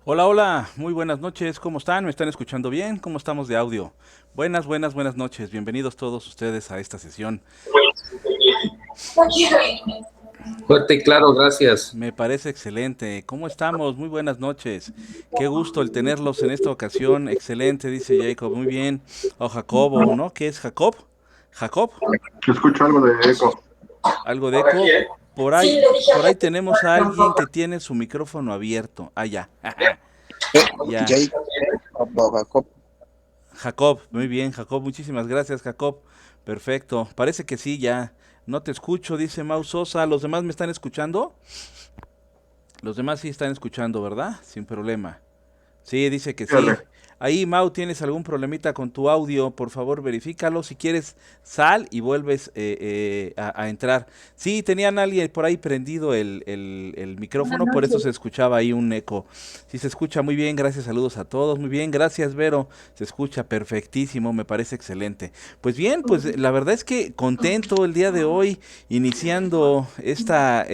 Hola, hola, muy buenas noches, ¿cómo están? ¿Me están escuchando bien? ¿Cómo estamos de audio? Buenas noches, bienvenidos todos ustedes a esta sesión. Fuerte y claro, gracias. Me parece excelente. ¿Cómo estamos? Muy buenas noches. Qué gusto el tenerlos en esta ocasión. Excelente, dice Jacob. Muy bien. O Jacobo, ¿no? ¿Qué es Jacob? Jacob, Escucho algo de eco. algo de eco. Por ahí tenemos a alguien que tiene su micrófono abierto. Ah, ya. Ya. Jake Jacob. Jacob, muy bien, Jacob, muchísimas gracias, Jacob. Perfecto, parece que sí, ya. No te escucho, dice Mau Sosa. ¿Los demás me están escuchando? Los demás sí están escuchando, ¿verdad? Sin problema. Sí, dice que sí. Fíjale. Ahí, Mau, tienes algún problemita con tu audio, por favor, verifícalo. Si quieres, sal y vuelves a entrar. Sí, tenían alguien por ahí prendido el micrófono, por eso se escuchaba ahí un eco. Sí, se escucha muy bien, gracias, saludos a todos. Muy bien, gracias, Vero. Se escucha perfectísimo, me parece excelente. Pues bien, pues la verdad es que contento el día de hoy, iniciando esta...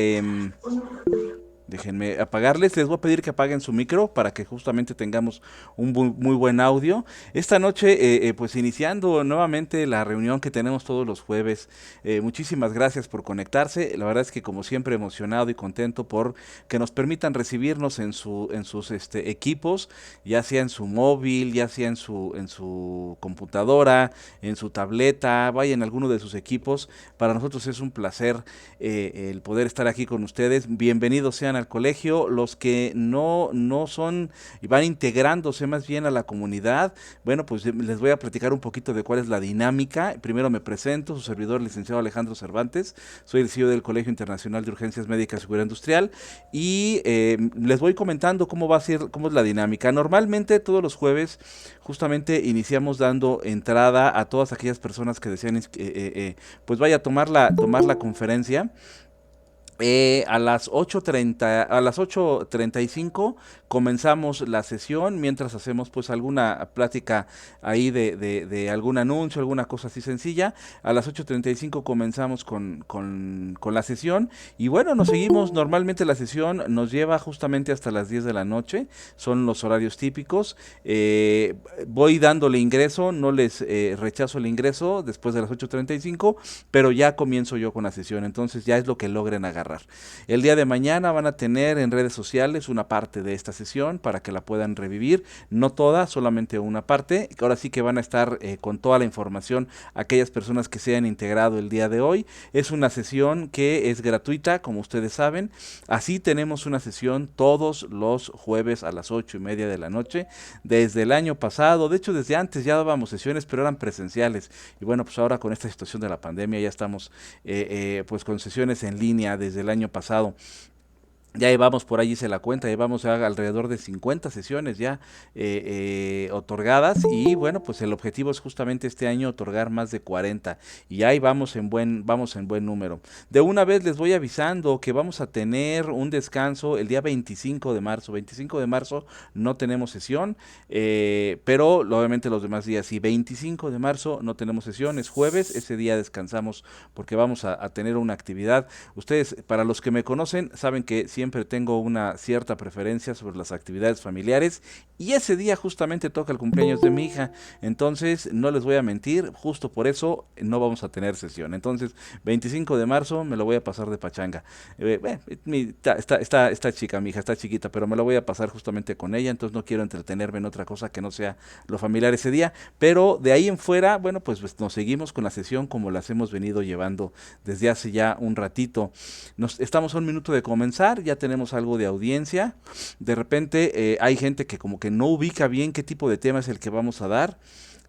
déjenme apagarles, les voy a pedir que apaguen su micro para que justamente tengamos un muy buen audio. Esta noche, pues iniciando nuevamente la reunión que tenemos todos los jueves. Muchísimas gracias por conectarse. La verdad es que como siempre emocionado y contento por que nos permitan recibirnos en sus equipos, ya sea en su móvil, ya sea en su computadora, en su tableta, vaya en alguno de sus equipos. Para nosotros es un placer el poder estar aquí con ustedes. Bienvenidos sean al colegio, los que no son y van integrándose más bien a la comunidad. Bueno, pues les voy a platicar un poquito de cuál es la dinámica. Primero me presento, su servidor, licenciado Alejandro Cervantes, soy el CEO del Colegio Internacional de Urgencias Médicas y Seguridad Industrial y les voy comentando cómo va a ser, cómo es la dinámica. Normalmente todos los jueves justamente iniciamos dando entrada a todas aquellas personas que desean pues vaya a tomar la conferencia. A las 8:30, a las 8:35 comenzamos la sesión mientras hacemos pues alguna plática ahí de algún anuncio, alguna cosa así sencilla. A las 8:35 comenzamos con la sesión y bueno, nos seguimos. Normalmente la sesión nos lleva justamente hasta las 10 de la noche, son los horarios típicos. Voy dándole ingreso, no les rechazo el ingreso después de las 8:35, pero ya comienzo yo con la sesión, entonces ya es lo que logren agarrar. El día de mañana van a tener en redes sociales una parte de esta sesión para que la puedan revivir, no toda, solamente una parte. Ahora sí que van a estar con toda la información aquellas personas que se han integrado el día de hoy. Es una sesión que es gratuita, como ustedes saben. Así tenemos una sesión todos los jueves a las 8:30 de la noche. Desde el año pasado, de hecho desde antes ya dábamos sesiones, pero eran presenciales. Y bueno, pues ahora con esta situación de la pandemia ya estamos pues con sesiones en línea desde el año pasado. Ya llevamos, por ahí hice la cuenta, llevamos ya alrededor de 50 sesiones ya otorgadas y bueno, pues el objetivo es justamente este año otorgar más de 40 y ahí vamos en buen número. De una vez les voy avisando que vamos a tener un descanso el día 25 de marzo. 25 de marzo no tenemos sesión, pero obviamente los demás días sí. 25 de marzo no tenemos sesión, es jueves, ese día descansamos porque vamos a tener una actividad. Ustedes, para los que me conocen, saben que siempre tengo una cierta preferencia sobre las actividades familiares y ese día justamente toca el cumpleaños de mi hija. Entonces, no les voy a mentir, justo por eso no vamos a tener sesión. Entonces, 25 de marzo me lo voy a pasar de pachanga. Está chica, mi hija está chiquita, pero me lo voy a pasar justamente con ella, entonces no quiero entretenerme en otra cosa que no sea lo familiar ese día. Pero de ahí en fuera, bueno, pues nos seguimos con la sesión como las hemos venido llevando desde hace ya un ratito. Estamos a un minuto de comenzar, ya tenemos algo de audiencia. De repente hay gente que como que no ubica bien qué tipo de tema es el que vamos a dar.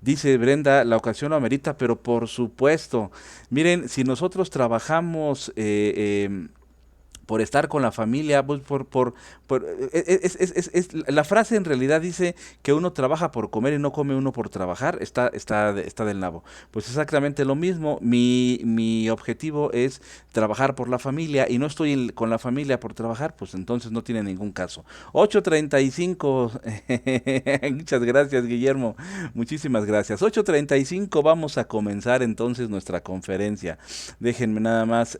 Dice Brenda, la ocasión lo amerita, pero por supuesto, miren, si nosotros trabajamos por estar con la familia, pues la frase en realidad dice que uno trabaja por comer y no come uno por trabajar, está del nabo. Pues exactamente lo mismo, mi objetivo es trabajar por la familia y no estoy con la familia por trabajar, pues entonces no tiene ningún caso. 8:35, muchas gracias Guillermo, muchísimas gracias. 8:35 vamos a comenzar entonces nuestra conferencia. Déjenme nada más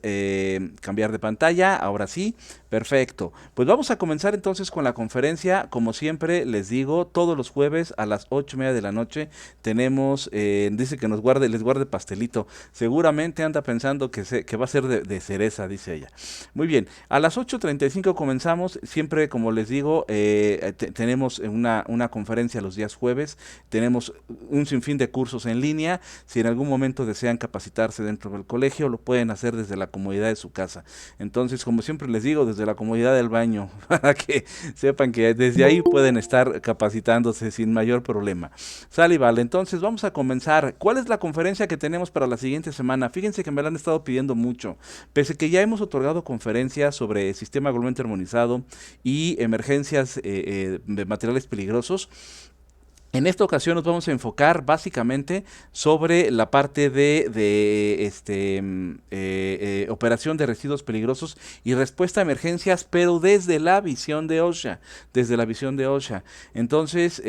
cambiar de pantalla. ahora sí, perfecto. Pues vamos a comenzar entonces con la conferencia. Como siempre les digo, todos los jueves a las 8:30 de la noche tenemos, dice que les guarde pastelito. Seguramente anda pensando que va a ser de cereza, dice ella. Muy bien, a las 8:35 comenzamos. Siempre, como les digo, tenemos una conferencia los días jueves. Tenemos un sinfín de cursos en línea. Si en algún momento desean capacitarse dentro del colegio, lo pueden hacer desde la comodidad de su casa. Entonces, como siempre les digo, desde la comodidad del baño, para que sepan que desde ahí pueden estar capacitándose sin mayor problema. Sale y vale, entonces vamos a comenzar. ¿Cuál es la conferencia que tenemos para la siguiente semana? Fíjense que me la han estado pidiendo mucho. Pese que ya hemos otorgado conferencias sobre sistema globalmente armonizado y emergencias de materiales peligrosos, en esta ocasión nos vamos a enfocar básicamente sobre la parte de operación de residuos peligrosos y respuesta a emergencias, pero desde la visión de OSHA, Entonces,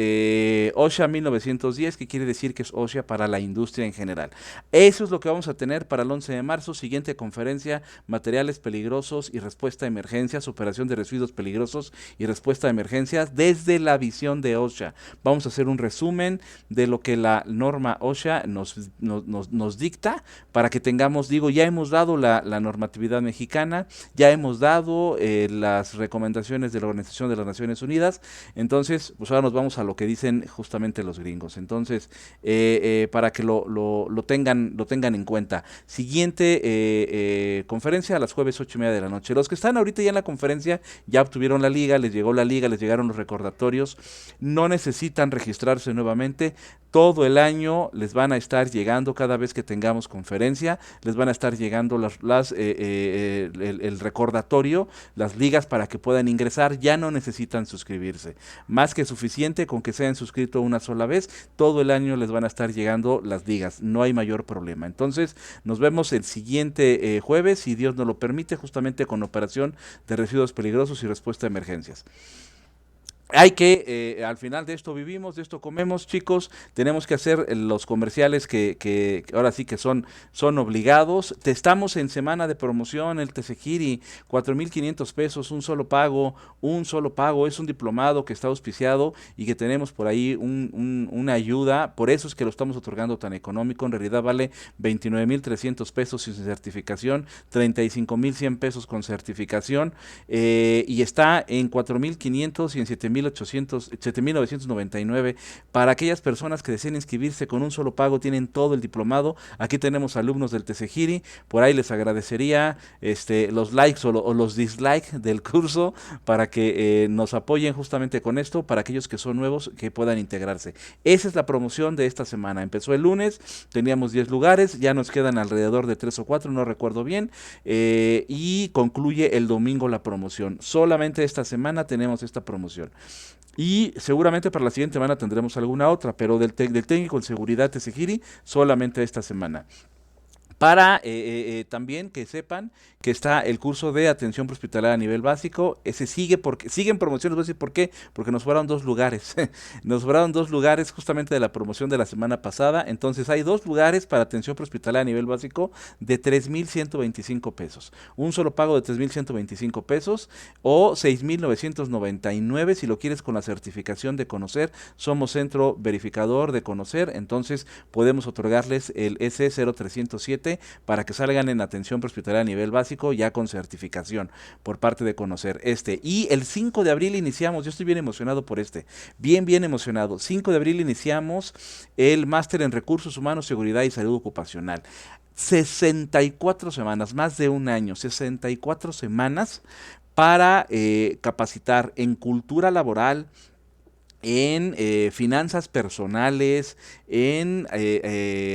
OSHA 1910, que quiere decir que es OSHA para la industria en general. Eso es lo que vamos a tener para el 11 de marzo, siguiente conferencia, materiales peligrosos y respuesta a emergencias, operación de residuos peligrosos y respuesta a emergencias desde la visión de OSHA. Vamos a hacer un resumen de lo que la norma OSHA nos dicta para que tengamos, ya hemos dado la normatividad mexicana, ya hemos dado las recomendaciones de la Organización de las Naciones Unidas. Entonces, pues ahora nos vamos a lo que dicen justamente los gringos. Entonces, para que lo tengan en cuenta. Siguiente conferencia a las jueves 8:30 de la noche. Los que están ahorita ya en la conferencia ya obtuvieron la liga, les llegó la liga, les llegaron los recordatorios, no necesitan registrarse nuevamente. Todo el año les van a estar llegando, cada vez que tengamos conferencia, les van a estar llegando el recordatorio, las ligas para que puedan ingresar. Ya no necesitan suscribirse. Más que suficiente con que se hayan suscrito una sola vez, todo el año les van a estar llegando las ligas. No hay mayor problema. Entonces, nos vemos el siguiente jueves, si Dios nos lo permite, justamente con operación de residuos peligrosos y respuesta a emergencias. Hay que, al final de esto vivimos, de esto comemos, chicos. Tenemos que hacer los comerciales que ahora sí que son obligados. Estamos en semana de promoción, el Tesejiri, 4,500 pesos, un solo pago. Es un diplomado que está auspiciado y que tenemos por ahí una ayuda. Por eso es que lo estamos otorgando tan económico. En realidad vale 29,300 pesos sin certificación, 35,100 pesos con certificación, y está en 4,500 y en 7,999 para aquellas personas que deseen inscribirse con un solo pago. Tienen todo el diplomado. Aquí tenemos alumnos del Tesejiri, por ahí les agradecería los likes o los dislikes del curso para que nos apoyen justamente con esto, para aquellos que son nuevos que puedan integrarse. Esa es la promoción de esta semana. Empezó el lunes, teníamos 10 lugares, ya nos quedan alrededor de 3 o 4, no recuerdo bien, y concluye el domingo la promoción. Solamente esta semana tenemos esta promoción. Y seguramente para la siguiente semana tendremos alguna otra, pero del técnico en seguridad Tesejiri solamente esta semana. Para también que sepan que está el curso de atención prehospitalaria a nivel básico. Ese sigue en promoción. Les voy a decir por qué. Porque nos fueron 2 lugares. Nos fueron 2 lugares justamente de la promoción de la semana pasada. Entonces hay 2 lugares para atención prehospitalaria a nivel básico de 3,125 pesos. Un solo pago de 3,125 pesos o 6,999 si lo quieres con la certificación de Conocer. Somos centro verificador de Conocer. Entonces podemos otorgarles el S0307 para que salgan en atención prehospitalaria a nivel básico ya con certificación por parte de Conocer. Y el 5 de abril iniciamos, yo estoy bien emocionado por bien emocionado. 5 de abril iniciamos el máster en recursos humanos, seguridad y salud ocupacional. 64 semanas, más de un año, 64 semanas para capacitar en cultura laboral, en finanzas personales, en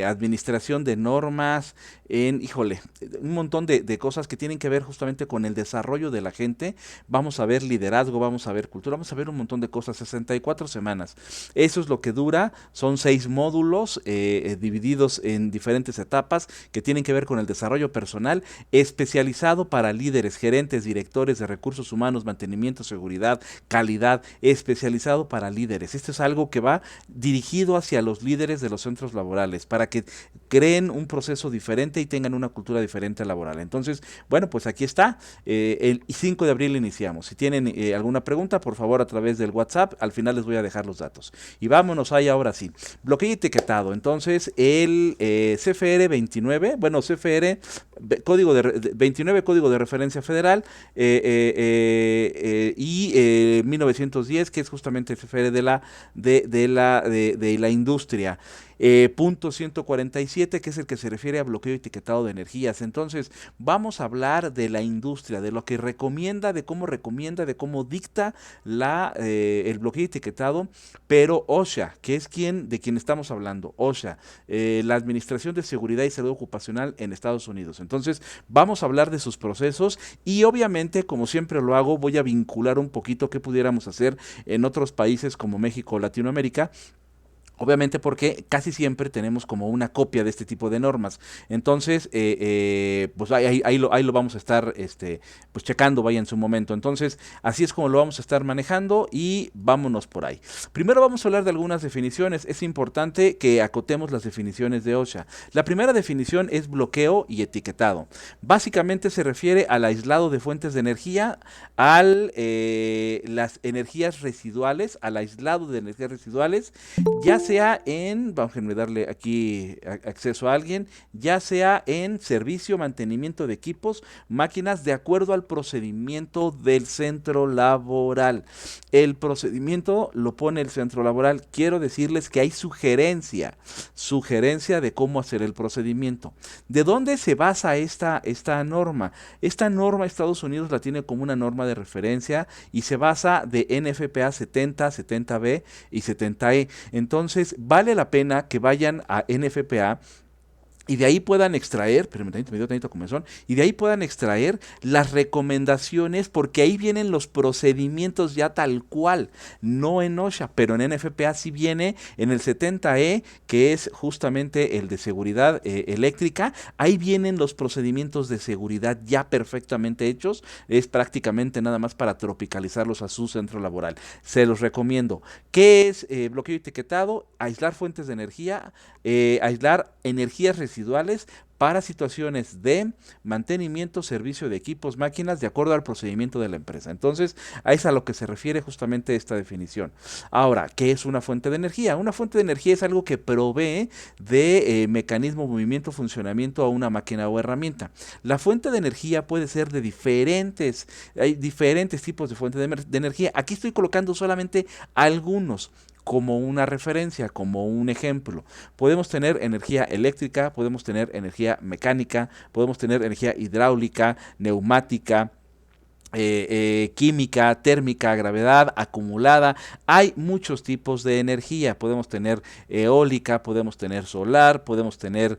administración de normas, un montón de cosas que tienen que ver justamente con el desarrollo de la gente. Vamos a ver liderazgo, vamos a ver cultura, vamos a ver un montón de cosas. 64 semanas. Eso es lo que dura. Son 6 módulos divididos en diferentes etapas que tienen que ver con el desarrollo personal, especializado para líderes, gerentes, directores de recursos humanos, mantenimiento, seguridad, calidad, especializado para líderes líderes. Esto es algo que va dirigido hacia los líderes de los centros laborales, para que creen un proceso diferente y tengan una cultura diferente laboral. Entonces, bueno, pues aquí está. El 5 de abril iniciamos. Si tienen alguna pregunta, por favor, a través del WhatsApp, al final les voy a dejar los datos. Y vámonos ahí ahora sí. Bloqueo etiquetado. Entonces, el CFR 29, bueno, CFR, código de 29, código de referencia federal, y 1910, que es justamente el CFR de la industria. Punto 147, que es el que se refiere a bloqueo etiquetado de energías. Entonces, vamos a hablar de la industria, de lo que recomienda, de cómo dicta el bloqueo etiquetado, pero OSHA, que es de quien estamos hablando, OSHA, la Administración de Seguridad y Salud Ocupacional en Estados Unidos. Entonces, vamos a hablar de sus procesos y obviamente, como siempre lo hago, voy a vincular un poquito qué pudiéramos hacer en otros países como México o Latinoamérica. Obviamente porque casi siempre tenemos como una copia de este tipo de normas. Entonces, pues ahí lo vamos a estar pues checando, vaya en su momento. Entonces, así es como lo vamos a estar manejando y vámonos por ahí. Primero vamos a hablar de algunas definiciones. Es importante que acotemos las definiciones de OSHA. La primera definición es bloqueo y etiquetado. Básicamente se refiere al aislado de fuentes de energía, las energías residuales, al aislado de energías residuales, ya sea vamos a darle aquí acceso a alguien, ya sea en servicio, mantenimiento de equipos, máquinas, de acuerdo al procedimiento del centro laboral. El procedimiento lo pone el centro laboral. Quiero decirles que hay sugerencia de cómo hacer el procedimiento. ¿De dónde se basa esta norma? Esta norma Estados Unidos la tiene como una norma de referencia y se basa de NFPA 70, 70B y 70E. Entonces, vale la pena que vayan a NFPA y de ahí puedan extraer, pero me dio tantito comezón, y de ahí puedan extraer las recomendaciones, porque ahí vienen los procedimientos ya tal cual, no en OSHA, pero en NFPA sí viene en el 70E, que es justamente el de seguridad eléctrica. Ahí vienen los procedimientos de seguridad ya perfectamente hechos, es prácticamente nada más para tropicalizarlos a su centro laboral. Se los recomiendo. ¿Qué es bloqueo etiquetado? Aislar fuentes de energía, aislar energías residuales para situaciones de mantenimiento, servicio de equipos, máquinas, de acuerdo al procedimiento de la empresa. Entonces, a eso es a lo que se refiere justamente esta definición. Ahora, ¿qué es una fuente de energía? Una fuente de energía es algo que provee de mecanismo, movimiento, funcionamiento a una máquina o herramienta. La fuente de energía puede ser de hay diferentes tipos de fuente de energía. Aquí estoy colocando solamente algunos como una referencia, como un ejemplo. Podemos tener energía eléctrica, podemos tener energía mecánica, podemos tener energía hidráulica, neumática, química, térmica, gravedad, acumulada. Hay muchos tipos de energía. Podemos tener eólica, podemos tener solar, podemos tener,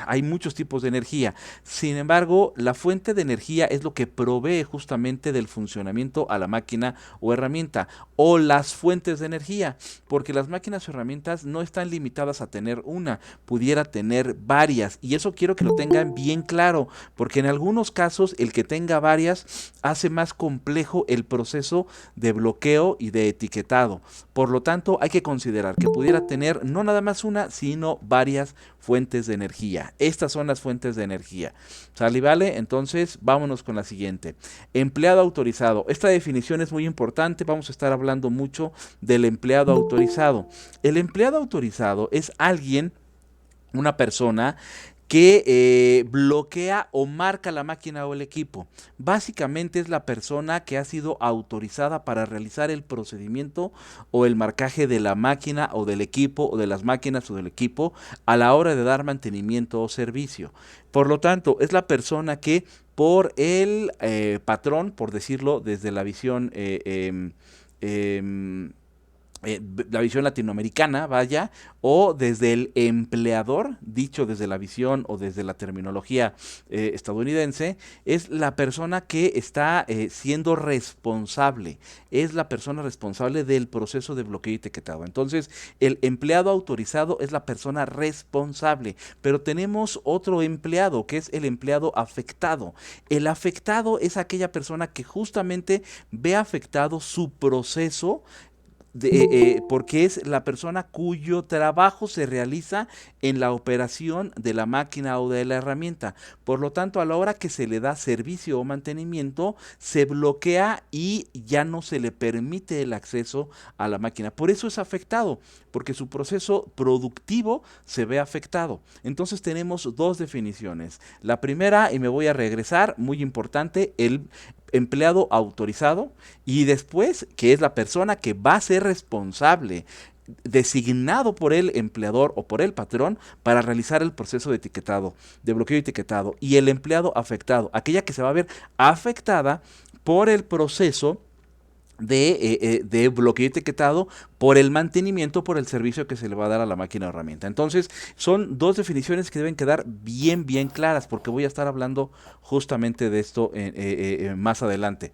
hay muchos tipos de energía. Sin embargo, la fuente de energía es lo que provee justamente del funcionamiento a la máquina o herramienta, o las fuentes de energía, porque las máquinas o herramientas no están limitadas a tener una, pudiera tener varias, y eso quiero que lo tengan bien claro, porque en algunos casos el que tenga varias hace más complejo el proceso de bloqueo y de etiquetado. Por lo tanto, hay que considerar que pudiera tener no nada más una, sino varias fuentes de energía. Estas son las fuentes de energía. ¿Sale y vale? Entonces, vámonos con la siguiente. Empleado autorizado. Esta definición es muy importante. Vamos a estar hablando mucho del empleado autorizado. El empleado autorizado es una persona que bloquea o marca la máquina o el equipo. Básicamente es la persona que ha sido autorizada para realizar el procedimiento o el marcaje de la máquina o del equipo, o de las máquinas o del equipo, a la hora de dar mantenimiento o servicio. Por lo tanto, es la persona que por el patrón, por decirlo desde la visión la visión latinoamericana, vaya, o desde el empleador, dicho desde la visión o desde la terminología estadounidense, es la persona que está siendo responsable, es la persona responsable del proceso de bloqueo y etiquetado. Entonces, el empleado autorizado es la persona responsable, pero tenemos otro empleado, que es el empleado afectado. El afectado es aquella persona que justamente ve afectado su proceso porque es la persona cuyo trabajo se realiza en la operación de la máquina o de la herramienta. Por lo tanto, a la hora que se le da servicio o mantenimiento, se bloquea y ya no se le permite el acceso a la máquina. Por eso es afectado, porque su proceso productivo se ve afectado. Entonces tenemos dos definiciones. La primera, y me voy a regresar, muy importante, el empleado autorizado, y después, que es la persona que va a ser responsable, designado por el empleador o por el patrón para realizar el proceso de etiquetado, de bloqueo y etiquetado, y el empleado afectado, aquella que se va a ver afectada por el proceso de bloqueo y etiquetado, por el mantenimiento, por el servicio que se le va a dar a la máquina o herramienta. Entonces, son dos definiciones que deben quedar bien, bien claras, porque voy a estar hablando justamente de esto más adelante.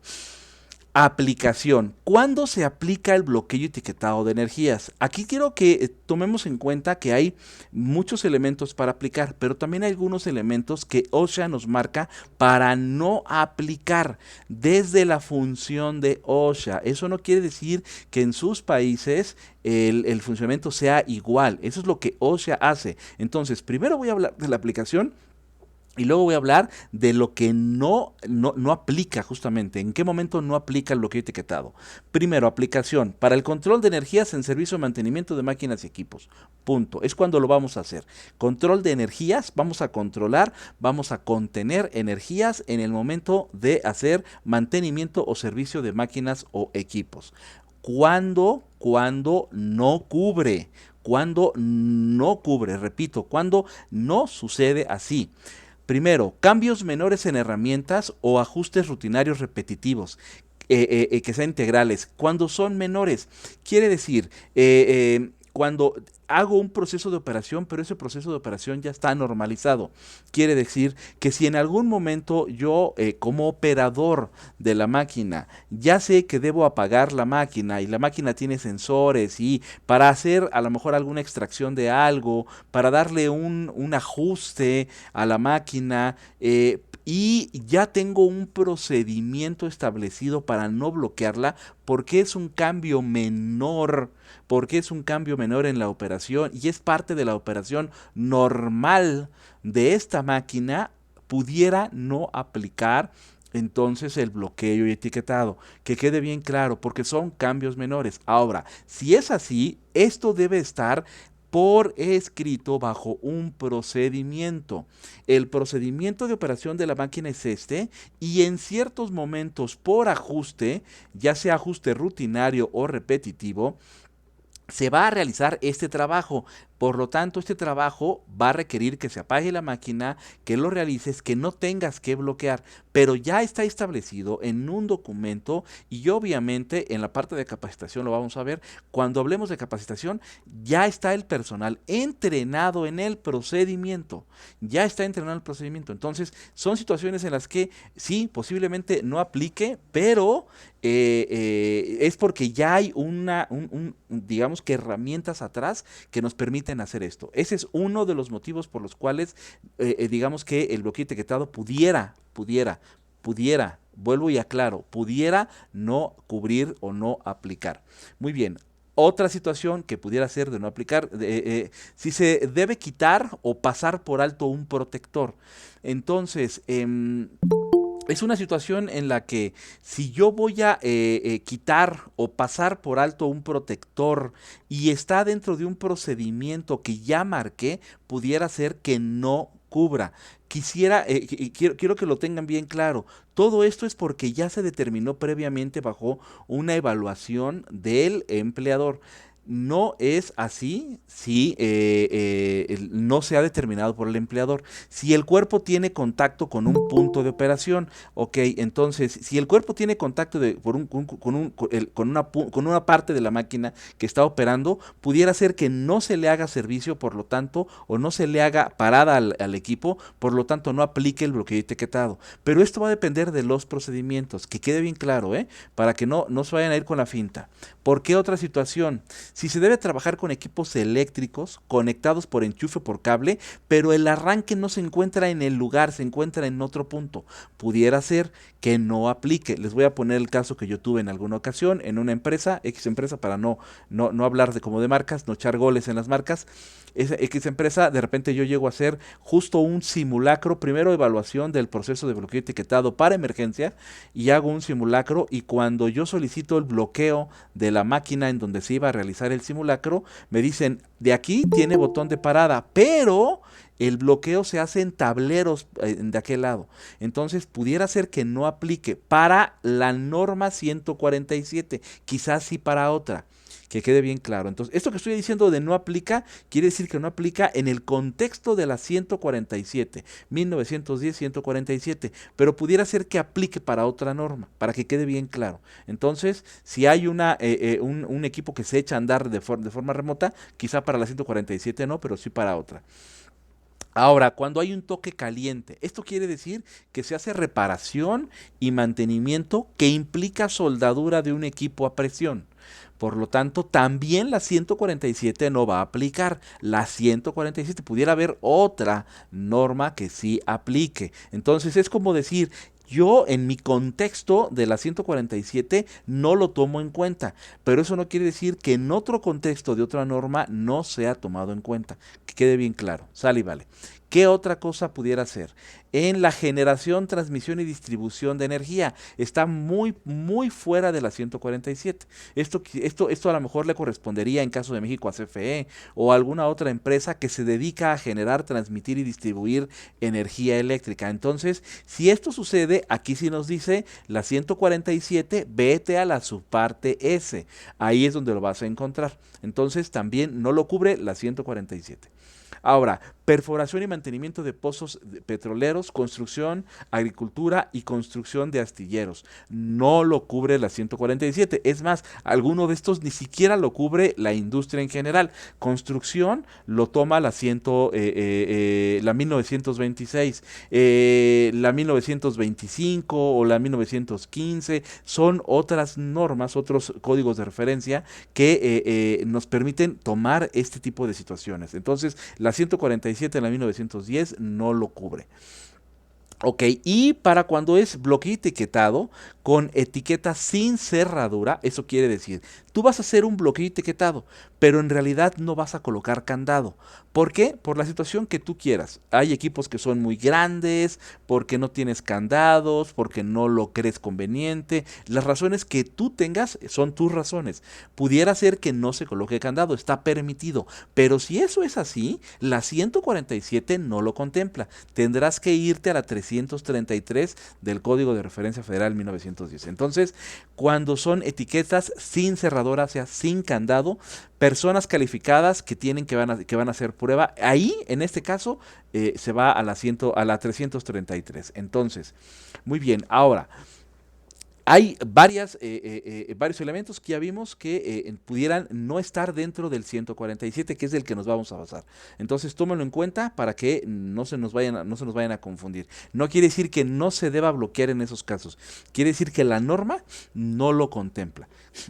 Aplicación. ¿Cuándo se aplica el bloqueo y etiquetado de energías? Aquí quiero que tomemos en cuenta que hay muchos elementos para aplicar, pero también hay algunos elementos que OSHA nos marca para no aplicar desde la función de OSHA. Eso no quiere decir que en sus países el funcionamiento sea igual. Eso es lo que OSHA hace. Entonces, primero voy a hablar de la aplicación. Y luego voy a hablar de lo que no aplica justamente, en qué momento no aplica el bloqueo etiquetado. Primero, aplicación. Para el control de energías en servicio de mantenimiento de máquinas y equipos. Punto. Es cuando lo vamos a hacer. Control de energías, vamos a controlar, vamos a contener energías en el momento de hacer mantenimiento o servicio de máquinas o equipos. Cuando no cubre. Cuando no cubre, repito, cuando no sucede así. Primero, cambios menores en herramientas o ajustes rutinarios repetitivos. Que sean integrales. Cuando son menores, quiere decir, cuando hago un proceso de operación, pero ese proceso de operación ya está normalizado. Quiere decir que si en algún momento yo, como operador de la máquina, ya sé que debo apagar la máquina y la máquina tiene sensores y para hacer a lo mejor alguna extracción de algo, para darle un ajuste a la máquina, y ya tengo un procedimiento establecido para no bloquearla, porque es un cambio menor, porque es un cambio menor en la operación y es parte de la operación normal de esta máquina, pudiera no aplicar entonces el bloqueo y etiquetado. Que quede bien claro, porque son cambios menores. Ahora, si es así, esto debe estar por escrito bajo un procedimiento. El procedimiento de operación de la máquina es este, y en ciertos momentos por ajuste, ya sea ajuste rutinario o repetitivo, se va a realizar este trabajo. Por lo tanto, este trabajo va a requerir que se apague la máquina, que lo realices, que no tengas que bloquear, pero ya está establecido en un documento y obviamente en la parte de capacitación lo vamos a ver. Cuando hablemos de capacitación, ya está el personal entrenado en el procedimiento, ya está entrenado en el procedimiento. Entonces, son situaciones en las que sí, posiblemente no aplique, pero es porque ya hay digamos que herramientas atrás que nos permiten hacer esto. Ese es uno de los motivos por los cuales digamos que el bloqueo etiquetado pudiera, vuelvo y aclaro, pudiera no cubrir o no aplicar. Muy bien. Otra situación que pudiera ser de no aplicar, si se debe quitar o pasar por alto un protector. Entonces, es una situación en la que si yo voy a quitar o pasar por alto un protector y está dentro de un procedimiento que ya marqué, pudiera ser que no cubra. Quiero que lo tengan bien claro. Todo esto es porque ya se determinó previamente bajo una evaluación del empleador. No es así si no se ha determinado por el empleador. Si el cuerpo tiene contacto con un punto de operación, ok, entonces si el cuerpo tiene contacto con una parte de la máquina que está operando, pudiera ser que no se le haga servicio, por lo tanto, o no se le haga parada al equipo, por lo tanto no aplique el bloqueo etiquetado. Pero esto va a depender de los procedimientos, que quede bien claro, para que no se vayan a ir con la finta. ¿Por qué otra situación? si se debe trabajar con equipos eléctricos conectados por enchufe por cable, pero el arranque no se encuentra en el lugar, se encuentra en otro punto. Pudiera ser que no aplique. Les voy a poner el caso que yo tuve en alguna ocasión en una empresa, X empresa, para no hablar de como de marcas, no echar goles en las marcas. Esa X empresa, de repente yo llego a hacer justo un simulacro, primero evaluación del proceso de bloqueo etiquetado para emergencia, y hago un simulacro, y cuando yo solicito el bloqueo de la máquina en donde se iba a realizar el simulacro, me dicen, de aquí tiene botón de parada, pero el bloqueo se hace en tableros de aquel lado. Entonces pudiera ser que no aplique para la norma 147, quizás sí para otra. Que quede bien claro. Entonces, esto que estoy diciendo de no aplica, quiere decir que no aplica en el contexto de la 147, 1910-147, pero pudiera ser que aplique para otra norma, para que quede bien claro. Entonces, si hay un equipo que se echa a andar de forma remota, quizá para la 147 no, pero sí para otra. Ahora, cuando hay un toque caliente, esto quiere decir que se hace reparación y mantenimiento que implica soldadura de un equipo a presión. Por lo tanto, también la 147 no va a aplicar. La 147 pudiera haber otra norma que sí aplique. Entonces es como decir, yo en mi contexto de la 147 no lo tomo en cuenta, pero eso no quiere decir que en otro contexto de otra norma no sea tomado en cuenta. Que quede bien claro, sale y vale. ¿Qué otra cosa pudiera ser? En la generación, transmisión y distribución de energía. Está muy, muy fuera de la 147. Esto a lo mejor le correspondería en caso de México a CFE o a alguna otra empresa que se dedica a generar, transmitir y distribuir energía eléctrica. Entonces, si esto sucede, aquí sí nos dice la 147, vete a la subparte S. Ahí es donde lo vas a encontrar. Entonces, también no lo cubre la 147. Ahora, perforación y mantenimiento de pozos petroleros, construcción, agricultura y construcción de astilleros. No lo cubre la 147. Es más, alguno de estos ni siquiera lo cubre la industria en general. Construcción lo toma la 1926, la 1925 o la 1915. Son otras normas, otros códigos de referencia que nos permiten tomar este tipo de situaciones. Entonces, la 147 en la 1910 no lo cubre. Ok, y para cuando es bloqueo etiquetado con etiqueta sin cerradura, eso quiere decir, tú vas a hacer un bloqueo etiquetado, pero en realidad no vas a colocar candado. ¿Por qué? Por la situación que tú quieras. Hay equipos que son muy grandes, porque no tienes candados, porque no lo crees conveniente. Las razones que tú tengas son tus razones. Pudiera ser que no se coloque candado, está permitido, pero si eso es así, la 147 no lo contempla. Tendrás que irte a la 333 del Código de Referencia Federal 1910. Entonces, cuando son etiquetas sin cerradura, o sea, sin candado, personas calificadas que van a hacer prueba, ahí, en este caso, se va a la 333. Entonces, muy bien, ahora, hay varios elementos que ya vimos que pudieran no estar dentro del 147, que es el que nos vamos a basar. Entonces, tómenlo en cuenta para que no se nos vayan a confundir. No quiere decir que no se deba bloquear en esos casos. Quiere decir que la norma no lo contempla.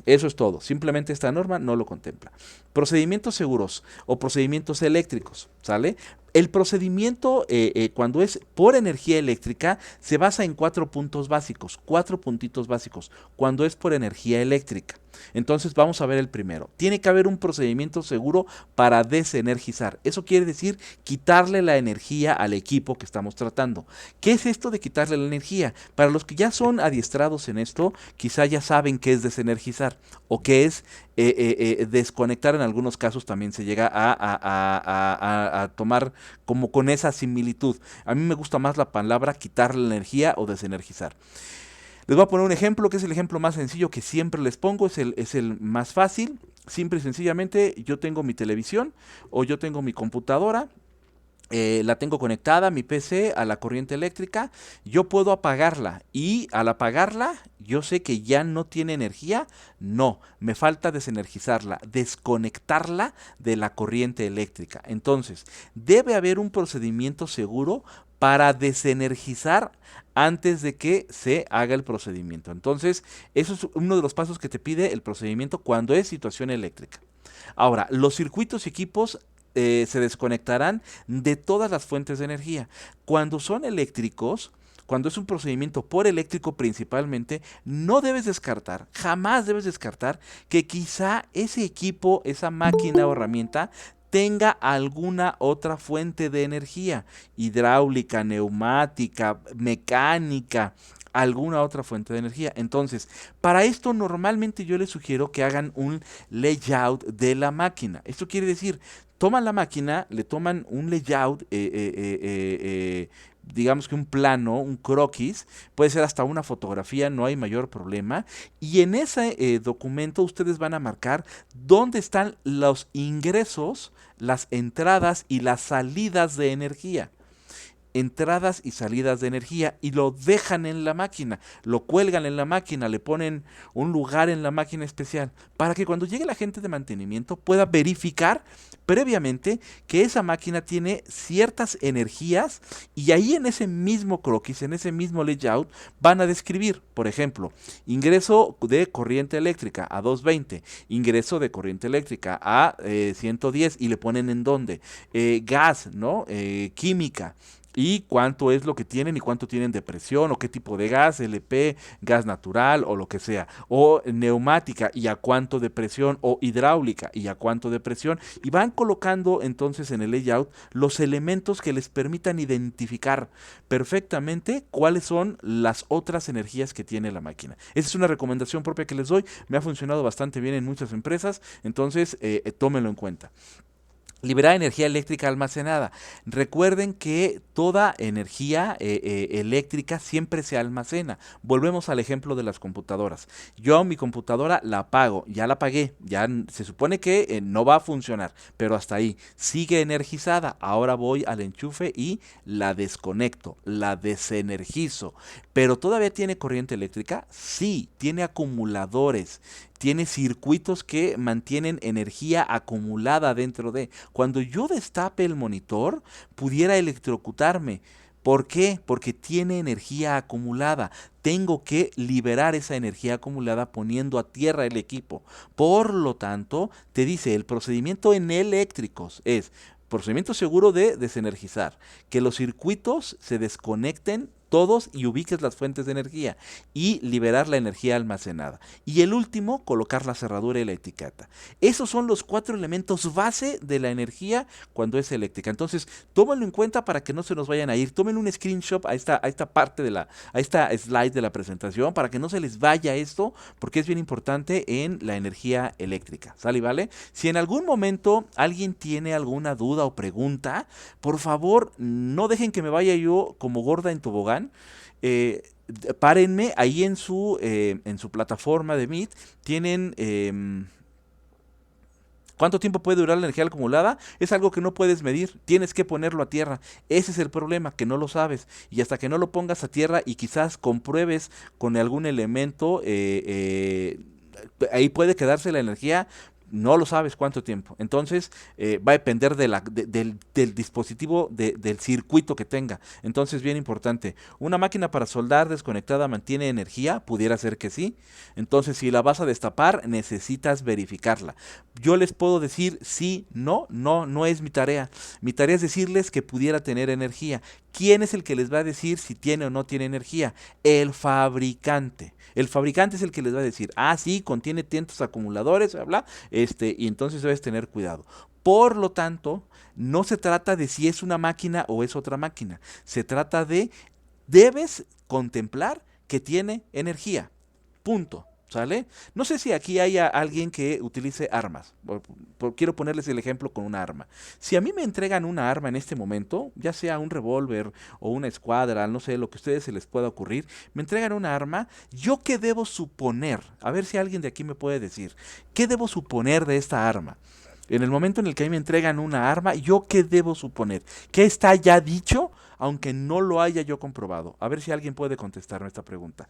Eso es todo. Simplemente esta norma no lo contempla. Procedimientos seguros o procedimientos eléctricos, ¿sale? El procedimiento, cuando es por energía eléctrica, se basa en 4 puntos básicos, 4 puntitos básicos, cuando es por energía eléctrica. Entonces vamos a ver el primero. Tiene que haber un procedimiento seguro para desenergizar. Eso quiere decir quitarle la energía al equipo que estamos tratando. ¿Qué es esto de quitarle la energía? Para los que ya son adiestrados en esto, quizá ya saben qué es desenergizar o qué es desconectar. En algunos casos también se llega a tomar como con esa similitud. A mí me gusta más la palabra quitarle la energía o desenergizar. Les voy a poner un ejemplo que es el ejemplo más sencillo que siempre les pongo, es el más fácil. Simple y sencillamente, yo tengo mi televisión o yo tengo mi computadora. La tengo conectada, mi PC, a la corriente eléctrica. Yo puedo apagarla y al apagarla yo sé que ya no tiene energía. No, me falta desenergizarla, desconectarla de la corriente eléctrica. Entonces, debe haber un procedimiento seguro para desenergizar antes de que se haga el procedimiento. Entonces, eso es uno de los pasos que te pide el procedimiento cuando es situación eléctrica. Ahora, los circuitos y equipos se desconectarán de todas las fuentes de energía. Cuando son eléctricos, cuando es un procedimiento por eléctrico principalmente, no debes descartar, jamás debes descartar que quizá ese equipo, esa máquina o herramienta tenga alguna otra fuente de energía, hidráulica, neumática, mecánica, alguna otra fuente de energía. Entonces, para esto normalmente yo les sugiero que hagan un layout de la máquina. Esto quiere decir, toman la máquina, le toman un layout, digamos que un plano, un croquis, puede ser hasta una fotografía, no hay mayor problema. Y en ese documento ustedes van a marcar dónde están los ingresos, las entradas y las salidas de energía. Entradas y salidas de energía, y lo dejan en la máquina, lo cuelgan en la máquina, le ponen un lugar en la máquina especial para que cuando llegue la gente de mantenimiento pueda verificar previamente que esa máquina tiene ciertas energías, y ahí en ese mismo croquis, en ese mismo layout van a describir, por ejemplo, ingreso de corriente eléctrica a 220, ingreso de corriente eléctrica a 110, y le ponen en dónde, gas, ¿no? Química, y cuánto es lo que tienen y cuánto tienen de presión, o qué tipo de gas, LP, gas natural o lo que sea, o neumática y a cuánto de presión, o hidráulica y a cuánto de presión, y van colocando entonces en el layout los elementos que les permitan identificar perfectamente cuáles son las otras energías que tiene la máquina. Esa es una recomendación propia que les doy, me ha funcionado bastante bien en muchas empresas, entonces tómenlo en cuenta. Liberar energía eléctrica almacenada. Recuerden que toda energía eléctrica siempre se almacena. Volvemos al ejemplo de las computadoras. Yo mi computadora la apago, ya la apagué, ya se supone que no va a funcionar, pero hasta ahí. Sigue energizada. Ahora voy al enchufe y la desconecto, la desenergizo. ¿Pero todavía tiene corriente eléctrica? Sí, tiene acumuladores. Tiene circuitos que mantienen energía acumulada dentro de. Cuando yo destape el monitor, pudiera electrocutarme. ¿Por qué? Porque tiene energía acumulada. Tengo que liberar esa energía acumulada poniendo a tierra el equipo. Por lo tanto, te dice, el procedimiento en eléctricos es procedimiento seguro de desenergizar, que los circuitos se desconecten todos y ubiques las fuentes de energía, y liberar la energía almacenada. Y el último, colocar la cerradura y la etiqueta. Esos son los 4 elementos base de la energía cuando es eléctrica. Entonces, tómenlo en cuenta para que no se nos vayan a ir. Tomen un screenshot a esta parte a esta slide de la presentación para que no se les vaya esto, porque es bien importante en la energía eléctrica. ¿Sale y vale? Si en algún momento alguien tiene alguna duda o pregunta, por favor, no dejen que me vaya yo como gorda en tobogán. Párenme ahí en su plataforma de Meet. Tienen ¿cuánto tiempo puede durar la energía acumulada? Es algo que no puedes medir, tienes que ponerlo a tierra. Ese es el problema, que no lo sabes. Y hasta que no lo pongas a tierra y quizás compruebes con algún elemento, ahí puede quedarse la energía. No lo sabes cuánto tiempo. Entonces va a depender del dispositivo, del circuito que tenga. Entonces, bien importante. ¿Una máquina para soldar desconectada mantiene energía? Pudiera ser que sí. Entonces, si la vas a destapar, necesitas verificarla. Yo les puedo decir sí, no es mi tarea. Mi tarea es decirles que pudiera tener energía. ¿Quién es el que les va a decir si tiene o no tiene energía? El fabricante. El fabricante es el que les va a decir, sí, contiene tantos acumuladores, bla, y entonces debes tener cuidado. Por lo tanto, no se trata de si es una máquina o es otra máquina. Se trata de, debes contemplar que tiene energía. Punto. ¿Sale? No sé si aquí haya alguien que utilice armas. Quiero ponerles el ejemplo con una arma. Si a mí me entregan una arma en este momento, ya sea un revólver o una escuadra, no sé, lo que a ustedes se les pueda ocurrir, me entregan una arma, ¿yo qué debo suponer? A ver si alguien de aquí me puede decir. ¿Qué debo suponer de esta arma? En el momento en el que a mí me entregan una arma, ¿yo qué debo suponer? ¿Qué está ya dicho, aunque no lo haya yo comprobado? A ver si alguien puede contestarme esta pregunta.